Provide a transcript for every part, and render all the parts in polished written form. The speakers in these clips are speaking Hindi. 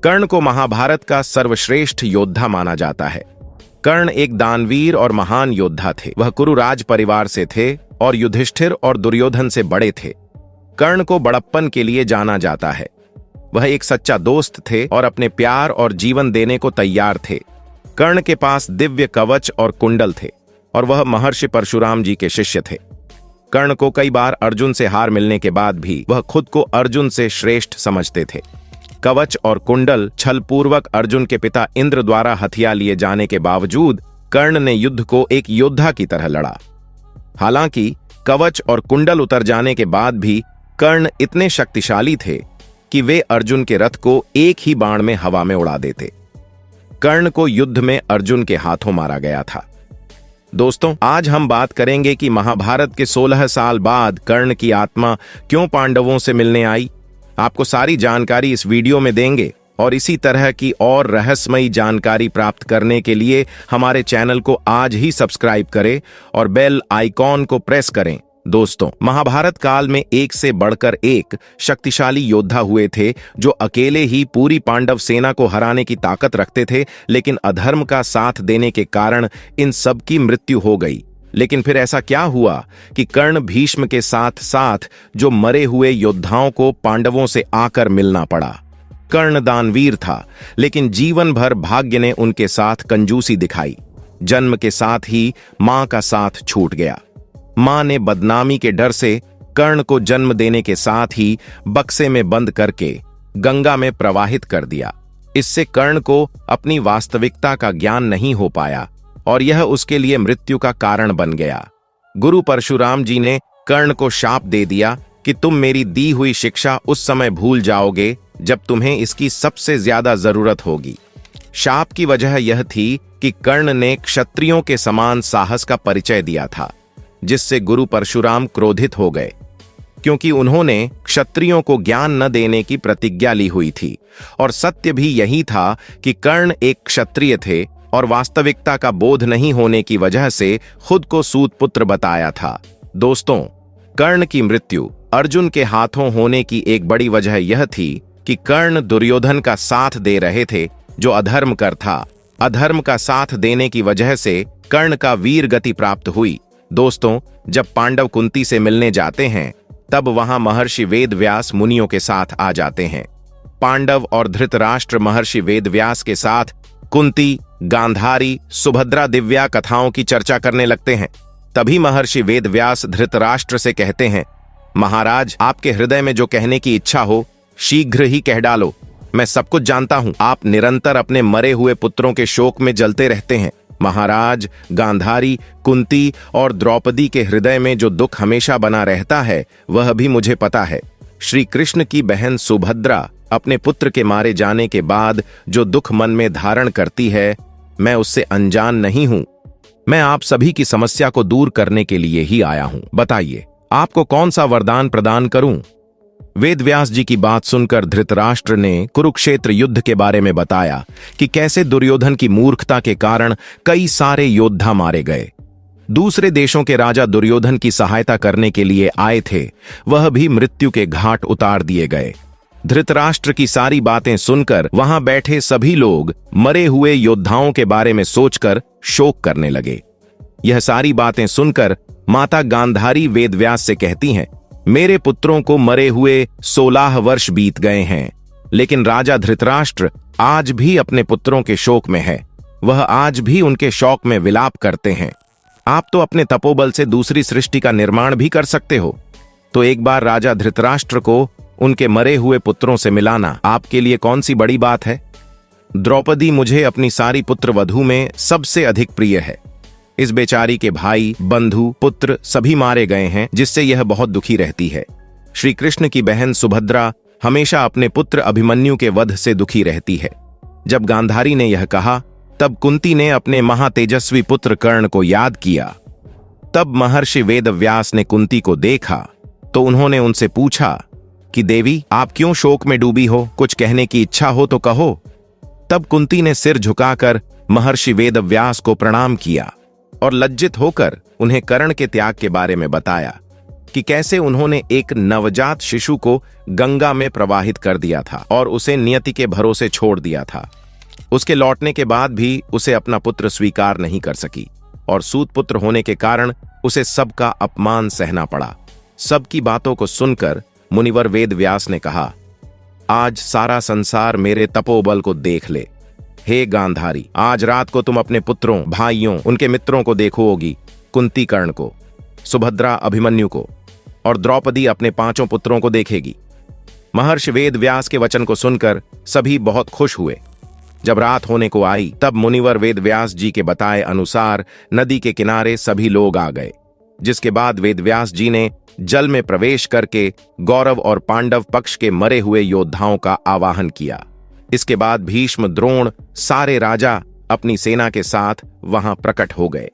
कर्ण को महाभारत का सर्वश्रेष्ठ योद्धा माना जाता है। कर्ण एक दानवीर और महान योद्धा थे। वह कुरुराज परिवार से थे और युधिष्ठिर और दुर्योधन से बड़े थे। कर्ण को बड़प्पन के लिए जाना जाता है। वह एक सच्चा दोस्त थे और अपने प्यार और जीवन देने को तैयार थे। कर्ण के पास दिव्य कवच और कुंडल थे और वह महर्षि परशुराम जी के शिष्य थे। कर्ण को कई बार अर्जुन से हार मिलने के बाद भी वह खुद को अर्जुन से श्रेष्ठ समझते थे। कवच और कुंडल छलपूर्वक अर्जुन के पिता इंद्र द्वारा हथिया लिए जाने के बावजूद कर्ण ने युद्ध को एक योद्धा की तरह लड़ा। हालांकि कवच और कुंडल उतर जाने के बाद भी कर्ण इतने शक्तिशाली थे कि वे अर्जुन के रथ को एक ही बाण में हवा में उड़ा देते। कर्ण को युद्ध में अर्जुन के हाथों मारा गया था। दोस्तों, आज हम बात करेंगे कि महाभारत के 16 साल बाद कर्ण की आत्मा क्यों पांडवों से मिलने आई। आपको सारी जानकारी इस वीडियो में देंगे और इसी तरह की और रहस्यमयी जानकारी प्राप्त करने के लिए हमारे चैनल को आज ही सब्सक्राइब करें और बेल आइकॉन को प्रेस करें। दोस्तों, महाभारत काल में एक से बढ़कर एक शक्तिशाली योद्धा हुए थे जो अकेले ही पूरी पांडव सेना को हराने की ताकत रखते थे, लेकिन अधर्म का साथ देने के कारण इन सब की मृत्यु हो गई। लेकिन फिर ऐसा क्या हुआ कि कर्ण भीष्म के साथ साथ जो मरे हुए योद्धाओं को पांडवों से आकर मिलना पड़ा। कर्ण दानवीर था, लेकिन जीवन भर भाग्य ने उनके साथ कंजूसी दिखाई। जन्म के साथ ही मां का साथ छूट गया। मां ने बदनामी के डर से कर्ण को जन्म देने के साथ ही बक्से में बंद करके गंगा में प्रवाहित कर दिया। इससे कर्ण को अपनी वास्तविकता का ज्ञान नहीं हो पाया और यह उसके लिए मृत्यु का कारण बन गया। गुरु परशुराम जी ने कर्ण को शाप दे दिया कि तुम मेरी दी हुई शिक्षा उस समय भूल जाओगे जब तुम्हें इसकी सबसे ज्यादा जरूरत होगी। शाप की वजह यह थी कि कर्ण ने क्षत्रियों के समान साहस का परिचय दिया था, जिससे गुरु परशुराम क्रोधित हो गए, क्योंकि उन्होंने क्षत्रियों को ज्ञान न देने की प्रतिज्ञा ली हुई थी। और सत्य भी यही था कि कर्ण एक क्षत्रिय थे और वास्तविकता का बोध नहीं होने की वजह से खुद को सूत पुत्र बताया था। दोस्तों, कर्ण की मृत्यु अर्जुन के हाथों होने की एक बड़ी वजह यह थी कि कर्ण दुर्योधन का साथ दे रहे थे, जो अधर्म कर था। अधर्म का साथ देने की वजह से कर्ण का वीर गति प्राप्त हुई। दोस्तों, जब पांडव कुंती से मिलने जाते हैं तब वहां महर्षि वेदव्यास मुनियों के साथ आ जाते हैं। पांडव और धृतराष्ट्र महर्षि वेदव्यास के साथ कुंती, गांधारी, सुभद्रा दिव्या कथाओं की चर्चा करने लगते हैं। तभी महर्षि वेदव्यास धृतराष्ट्र से कहते हैं, महाराज, आपके हृदय में जो कहने की इच्छा हो शीघ्र ही कह डालो। मैं सब कुछ जानता हूं। आप निरंतर अपने मरे हुए पुत्रों के शोक में जलते रहते हैं। महाराज, गांधारी, कुंती और द्रौपदी के हृदय में जो दुख हमेशा बना रहता है वह भी मुझे पता है। श्री कृष्ण की बहन सुभद्रा अपने पुत्र के मारे जाने के बाद जो दुख मन में धारण करती है, मैं उससे अनजान नहीं हूं। मैं आप सभी की समस्या को दूर करने के लिए ही आया हूं। बताइए, आपको कौन सा वरदान प्रदान करूं? वेदव्यास जी की बात सुनकर धृतराष्ट्र ने कुरुक्षेत्र युद्ध के बारे में बताया कि कैसे दुर्योधन की मूर्खता के कारण कई सारे योद्धा मारे गए। दूसरे देशों के राजा दुर्योधन की सहायता करने के लिए आए थे, वह भी मृत्यु के घाट उतार दिए गए। धृतराष्ट्र की सारी बातें सुनकर वहां बैठे सभी लोग मरे हुए योद्धाओं के बारे में सोचकर शोक करने लगे। यह सारी बातें सुनकर माता गांधारी वेदव्यास से कहती हैं, मेरे पुत्रों को मरे हुए 16 वर्ष बीत गए हैं, लेकिन राजा धृतराष्ट्र आज भी अपने पुत्रों के शोक में है। वह आज भी उनके शोक में विलाप करते हैं। आप तो अपने तपोबल से दूसरी सृष्टि का निर्माण भी कर सकते हो, तो एक बार राजा धृतराष्ट्र को उनके मरे हुए पुत्रों से मिलाना आपके लिए कौन सी बड़ी बात है? द्रौपदी मुझे अपनी सारी पुत्र वधू में सबसे अधिक प्रिय है। इस बेचारी के भाई, बंधु, पुत्र सभी मारे गए हैं, जिससे यह बहुत दुखी रहती है। श्री कृष्ण की बहन सुभद्रा हमेशा अपने पुत्र अभिमन्यु के वध से दुखी रहती है। जब गांधारी ने यह कहा, तब कुंती ने अपने महातेजस्वी पुत्र कर्ण को याद किया। तब महर्षि वेदव्यास ने कुंती को देखा तो उन्होंने उनसे पूछा कि देवी, आप क्यों शोक में डूबी हो? कुछ कहने की इच्छा हो तो कहो। तब कुंती ने सिर झुकाकर महर्षि वेदव्यास को प्रणाम किया और लज्जित होकर उन्हें कर्ण के त्याग के बारे में बताया। कि कैसे उन्होंने एक नवजात शिशु को गंगा में प्रवाहित कर दिया था और उसे नियति के भरोसे छोड़ दिया था। उसके लौटने के बाद भी उसे अपना पुत्र स्वीकार नहीं कर सकी और सूत पुत्र होने के कारण उसे सबका अपमान सहना पड़ा। सबकी बातों को सुनकर मुनिवर वेद व्यास ने कहा, आज सारा संसार मेरे तपोबल को देख ले। हे गांधारी, आज रात को तुम अपने पुत्रों, भाइयों, उनके मित्रों को देखोगी, कुंती कर्ण को, सुभद्रा अभिमन्यु को और द्रौपदी अपने 5 पुत्रों को देखेगी। महर्षि वेद व्यास के वचन को सुनकर सभी बहुत खुश हुए। जब रात होने को आई तब मुनिवर वेद व्यास जी के बताए अनुसार नदी के किनारे सभी लोग आ गए, जिसके बाद वेद व्यास जी ने जल में प्रवेश करके गौरव और पांडव पक्ष के मरे हुए योद्धाओं का आवाहन किया। इसके बाद भीष्म, द्रोण, सारे राजा अपनी सेना के साथ वहां प्रकट हो गए।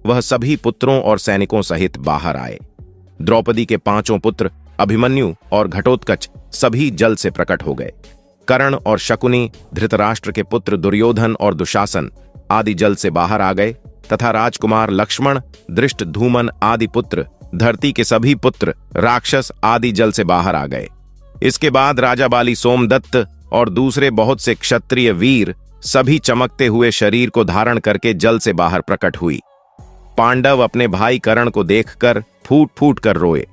वह सभी पुत्रों और सैनिकों सहित बाहर आए। द्रौपदी के 5 पुत्र अभिमन्यु और घटोत्कच सभी जल से प्रकट हो गए। कर्ण और शकुनी, धृतराष्ट्र के पुत्र दुर्योधन और दुशासन आदि जल से बाहर आ गए तथा राजकुमार लक्ष्मण, धृष्टद्युम्न आदि पुत्र, धरती के सभी पुत्र, राक्षस आदि जल से बाहर आ गए। इसके बाद राजा बाली, सोमदत्त और दूसरे बहुत से क्षत्रिय वीर सभी चमकते हुए शरीर को धारण करके जल से बाहर प्रकट हुई। पांडव अपने भाई कर्ण को देखकर फूट फूट कर रोए,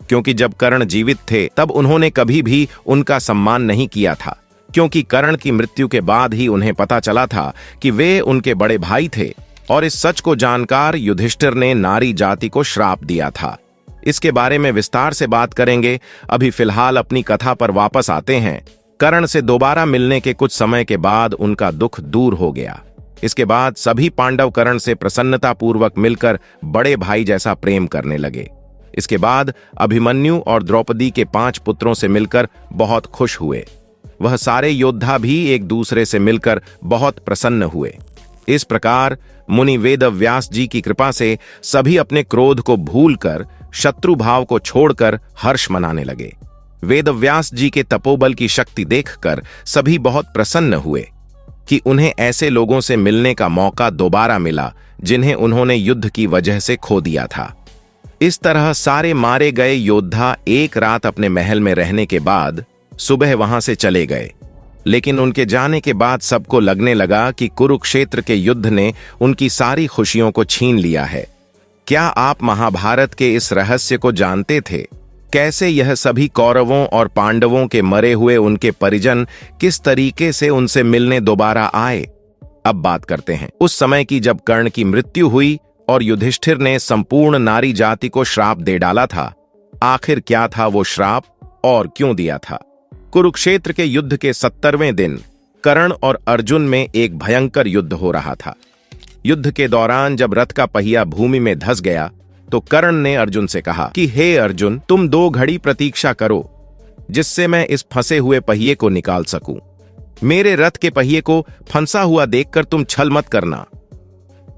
क्योंकि जब कर्ण जीवित थे तब उन्होंने कभी भी उनका सम्मान नहीं किया था, क्योंकि कर्ण की मृत्यु के बाद ही उन्हें पता चला था कि वे उनके बड़े भाई थे और इस सच को जानकर युधिष्ठिर ने नारी जाति को श्राप दिया था। इसके बारे में विस्तार से बात करेंगे। अभी फिलहाल अपनी कथा पर वापस आते हैं। कर्ण से दोबारा मिलने के कुछ समय के बाद उनका दुख दूर हो गया। इसके बाद सभी पांडव कर्ण से प्रसन्नतापूर्वक मिलकर बड़े भाई जैसा प्रेम करने लगे। इसके बाद अभिमन्यु और द्रौपदी के 5 पुत्रों से मिलकर बहुत खुश हुए। वह सारे योद्धा भी एक दूसरे से मिलकर बहुत प्रसन्न हुए। इस प्रकार मुनि वेद व्यास जी की कृपा से सभी अपने क्रोध को भूलकर शत्रु भाव को छोड़कर हर्ष मनाने लगे। वेद व्यास जी के तपोबल की शक्ति देखकर सभी बहुत प्रसन्न हुए कि उन्हें ऐसे लोगों से मिलने का मौका दोबारा मिला जिन्हें उन्होंने युद्ध की वजह से खो दिया था। इस तरह सारे मारे गए योद्धा एक रात अपने महल में रहने के बाद सुबह वहां से चले गए। लेकिन उनके जाने के बाद सबको लगने लगा कि कुरुक्षेत्र के युद्ध ने उनकी सारी खुशियों को छीन लिया है। क्या आप महाभारत के इस रहस्य को जानते थे? कैसे यह सभी कौरवों और पांडवों के मरे हुए उनके परिजन किस तरीके से उनसे मिलने दोबारा आए? अब बात करते हैं उस समय की जब कर्ण की मृत्यु हुई और युधिष्ठिर ने संपूर्ण नारी जाति को श्राप दे डाला था। आखिर क्या था वो श्राप और क्यों दिया था? कुरुक्षेत्र के युद्ध के 70वें दिन कर्ण और अर्जुन में एक भयंकर युद्ध हो रहा था। युद्ध के दौरान जब रथ का पहिया भूमि में धंस गया तो कर्ण ने अर्जुन से कहा कि हे अर्जुन, तुम 2 घड़ी प्रतीक्षा करो जिससे मैं इस फंसे हुए पहिए को निकाल सकूं। मेरे रथ के पहिए को फंसा हुआ देखकर तुम छल मत करना।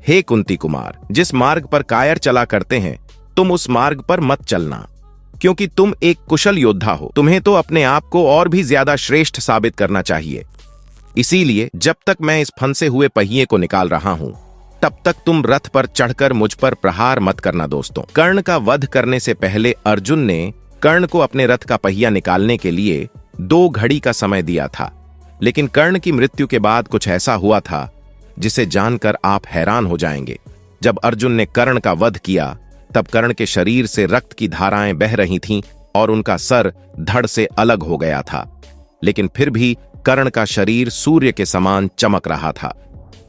हे कुंती कुमार, जिस मार्ग पर कायर चला करते हैं तुम उस मार्ग पर मत चलना, क्योंकि तुम एक कुशल योद्धा हो। तुम्हें तो अपने आप को और भी ज्यादा श्रेष्ठ साबित करना चाहिए। इसीलिए जब तक मैं इस फंसे हुए पहिए को निकाल रहा हूं तब तक तुम रथ पर चढ़कर मुझ पर प्रहार मत करना। दोस्तों, कर्ण का वध करने से पहले अर्जुन ने कर्ण को अपने रथ का पहिया निकालने के लिए 2 घड़ी का समय दिया था। लेकिन कर्ण की मृत्यु के बाद कुछ ऐसा हुआ था जिसे जानकर आप हैरान हो जाएंगे। जब अर्जुन ने कर्ण का वध किया तब कर्ण के शरीर से रक्त की धाराएं बह रही थीं और उनका सर धड़ से अलग हो गया था। लेकिन फिर भी कर्ण का शरीर सूर्य के समान चमक रहा था।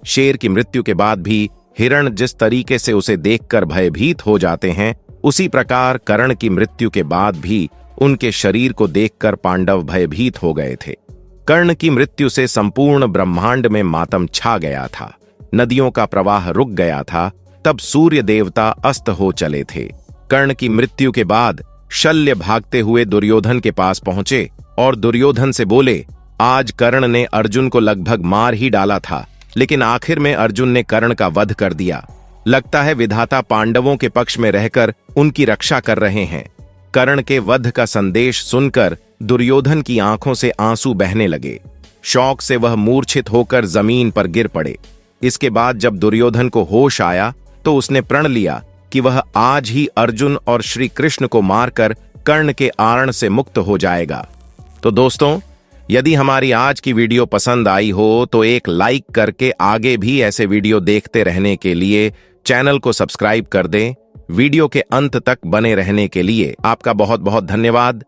शेर की मृत्यु के बाद भी हिरण जिस तरीके से उसे देखकर भयभीत हो जाते हैं, उसी प्रकार कर्ण की मृत्यु के बाद भी उनके शरीर को देखकर पांडव भयभीत हो गए थे। कर्ण की मृत्यु से संपूर्ण ब्रह्मांड में मातम छा गया था। नदियों का प्रवाह रुक गया था। तब सूर्य देवता अस्त हो चले थे। कर्ण की मृत्यु के बाद शल्य भागते हुए दुर्योधन के पास पहुंचे और दुर्योधन से बोले, आज कर्ण ने अर्जुन को लगभग मार ही डाला था, लेकिन आखिर में अर्जुन ने कर्ण का वध कर दिया। लगता है विधाता पांडवों के पक्ष में रहकर उनकी रक्षा कर रहे हैं। कर्ण के वध का संदेश सुनकर दुर्योधन की आंखों से आंसू बहने लगे। शौक से वह मूर्छित होकर जमीन पर गिर पड़े। इसके बाद जब दुर्योधन को होश आया तो उसने प्रण लिया कि वह आज ही अर्जुन और श्री कृष्ण को मारकर कर्ण के आरण से मुक्त हो जाएगा। तो दोस्तों, यदि हमारी आज की वीडियो पसंद आई हो तो एक लाइक करके आगे भी ऐसे वीडियो देखते रहने के लिए चैनल को सब्सक्राइब कर दें। वीडियो के अंत तक बने रहने के लिए आपका बहुत बहुत धन्यवाद।